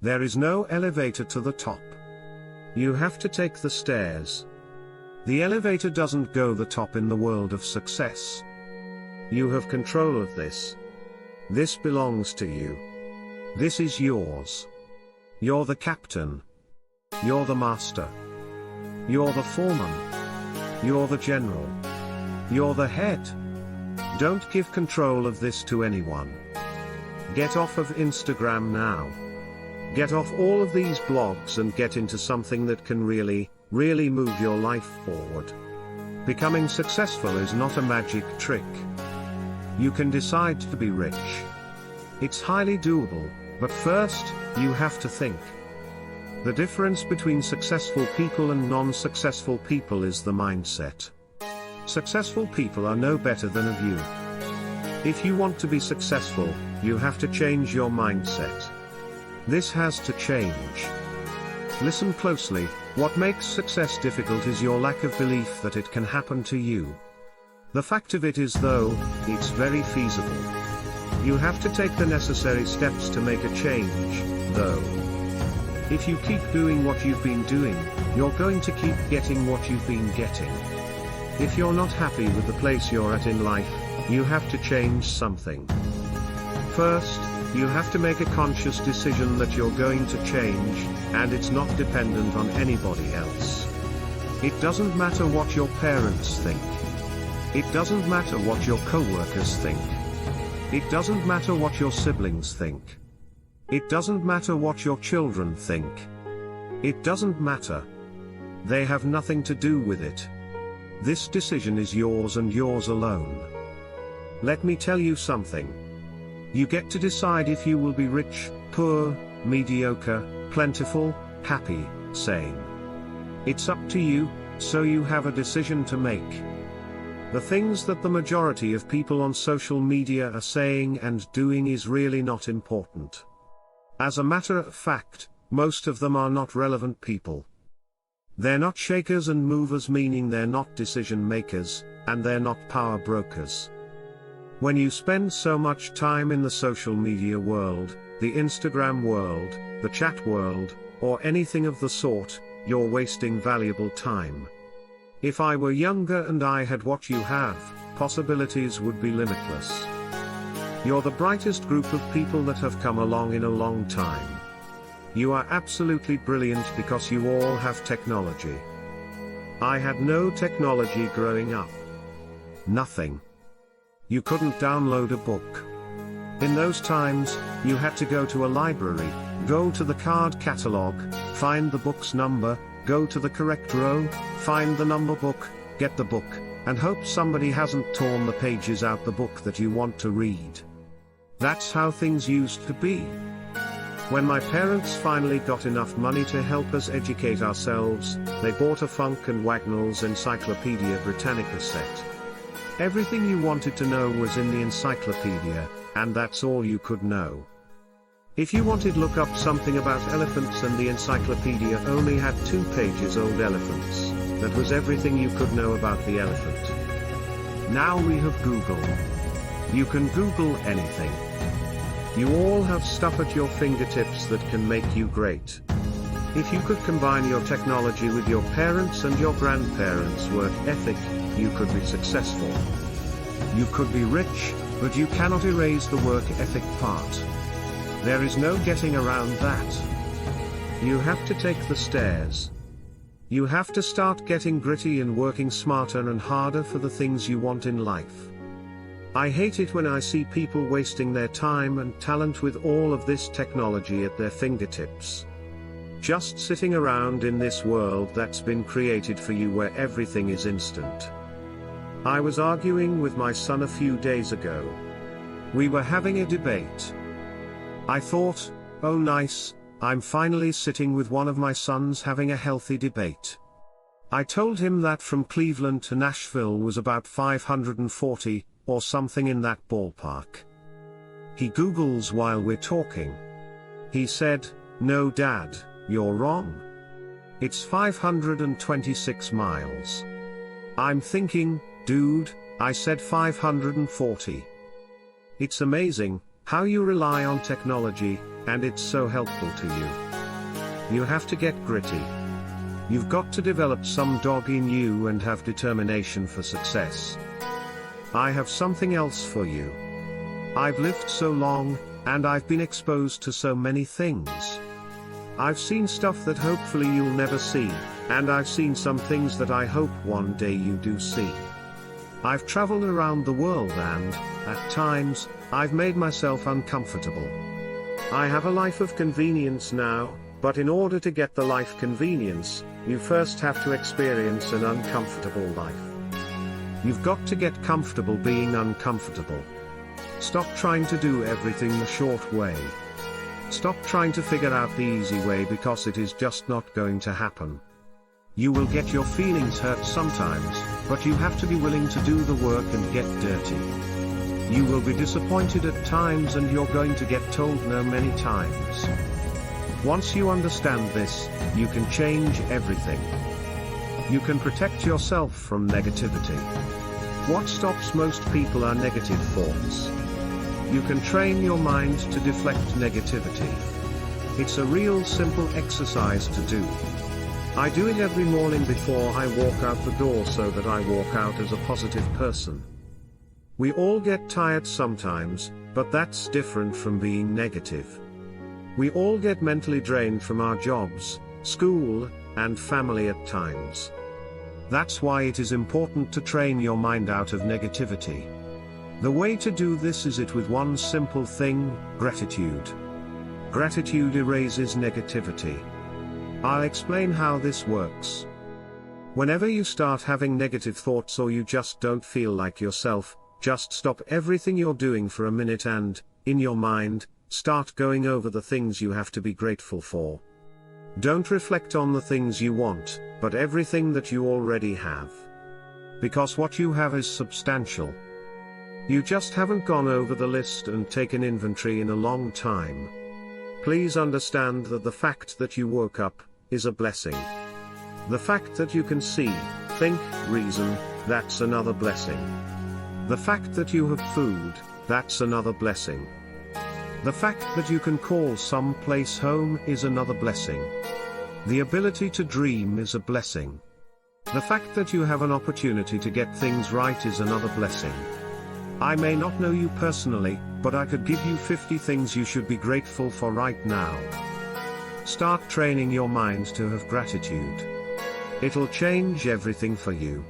There is no elevator to the top. You have to take the stairs. The elevator doesn't go the top in the world of success. You have control of this. This belongs to you. This is yours. You're the captain. You're the master. You're the foreman. You're the general. You're the head. Don't give control of this to anyone. Get off of Instagram now. Get off all of these blogs and get into something that can really move your life forward. Becoming successful is not a magic trick. You can decide to be rich. It's highly doable, but first, you have to think. The difference between successful people and non-successful people is the mindset. Successful people are no better than of you. If you want to be successful, you have to change your mindset. This has to change. Listen closely, what makes success difficult is your lack of belief that it can happen to you. The fact of it is though, it's very feasible. You have to take the necessary steps to make a change, though. If you keep doing what you've been doing, you're going to keep getting what you've been getting. If you're not happy with the place you're at in life, you have to change something. First, you have to make a conscious decision that you're going to change, and it's not dependent on anybody else. It doesn't matter what your parents think. It doesn't matter what your co-workers think. It doesn't matter what your siblings think. It doesn't matter what your children think. It doesn't matter. They have nothing to do with it. This decision is yours and yours alone. Let me tell you something. You get to decide if you will be rich, poor, mediocre, plentiful, happy, sane. It's up to you, so you have a decision to make. The things that the majority of people on social media are saying and doing is really not important. As a matter of fact, most of them are not relevant people. They're not shakers and movers, meaning they're not decision makers, and they're not power brokers. When you spend so much time in the social media world, the Instagram world, the chat world, or anything of the sort, you're wasting valuable time. If I were younger and I had what you have, possibilities would be limitless. You're the brightest group of people that have come along in a long time. You are absolutely brilliant because you all have technology. I had no technology growing up. Nothing. You couldn't download a book. In those times, you had to go to a library, go to the card catalog, find the book's number, go to the correct row, find the number book, get the book, and hope somebody hasn't torn the pages out the book that you want to read. That's how things used to be. When my parents finally got enough money to help us educate ourselves, they bought a Funk and Wagnall's Encyclopedia Britannica set. Everything you wanted to know was in the encyclopedia, and that's all you could know. If you wanted to look up something about elephants and the encyclopedia only had 2 pages old elephants, that was everything you could know about the elephant. Now we have Google. You can Google anything. You all have stuff at your fingertips that can make you great. If you could combine your technology with your parents' and your grandparents' work ethic, you could be successful. You could be rich, but you cannot erase the work ethic part. There is no getting around that. You have to take the stairs. You have to start getting gritty and working smarter and harder for the things you want in life. I hate it when I see people wasting their time and talent with all of this technology at their fingertips. Just sitting around in this world that's been created for you where everything is instant. I was arguing with my son a few days ago. We were having a debate. I thought, oh nice, I'm finally sitting with one of my sons having a healthy debate. I told him that from Cleveland to Nashville was about 540, or something in that ballpark. He Googles while we're talking. He said, no Dad, you're wrong. It's 526 miles. I'm thinking, dude, I said 540. It's amazing how you rely on technology, and it's so helpful to you. You have to get gritty. You've got to develop some dog in you and have determination for success. I have something else for you. I've lived so long, and I've been exposed to so many things. I've seen stuff that hopefully you'll never see, and I've seen some things that I hope one day you do see. I've traveled around the world and, at times, I've made myself uncomfortable. I have a life of convenience now, but in order to get the life convenience, you first have to experience an uncomfortable life. You've got to get comfortable being uncomfortable. Stop trying to do everything the short way. Stop trying to figure out the easy way because it is just not going to happen. You will get your feelings hurt sometimes, but you have to be willing to do the work and get dirty. You will be disappointed at times and you're going to get told no many times. Once you understand this, you can change everything. You can protect yourself from negativity. What stops most people are negative thoughts. You can train your mind to deflect negativity. It's a real simple exercise to do. I do it every morning before I walk out the door so that I walk out as a positive person. We all get tired sometimes, but that's different from being negative. We all get mentally drained from our jobs, school, and family at times. That's why it is important to train your mind out of negativity. The way to do this is it with one simple thing: gratitude. Gratitude erases negativity. I'll explain how this works. Whenever you start having negative thoughts or you just don't feel like yourself, just stop everything you're doing for a minute and, in your mind, start going over the things you have to be grateful for. Don't reflect on the things you want, but everything that you already have. Because what you have is substantial. You just haven't gone over the list and taken inventory in a long time. Please understand that the fact that you woke up is a blessing. The fact that you can see, think, reason, that's another blessing. The fact that you have food, that's another blessing. The fact that you can call some place home is another blessing. The ability to dream is a blessing. The fact that you have an opportunity to get things right is another blessing. I may not know you personally, but I could give you 50 things you should be grateful for right now. Start training your mind to have gratitude. It'll change everything for you.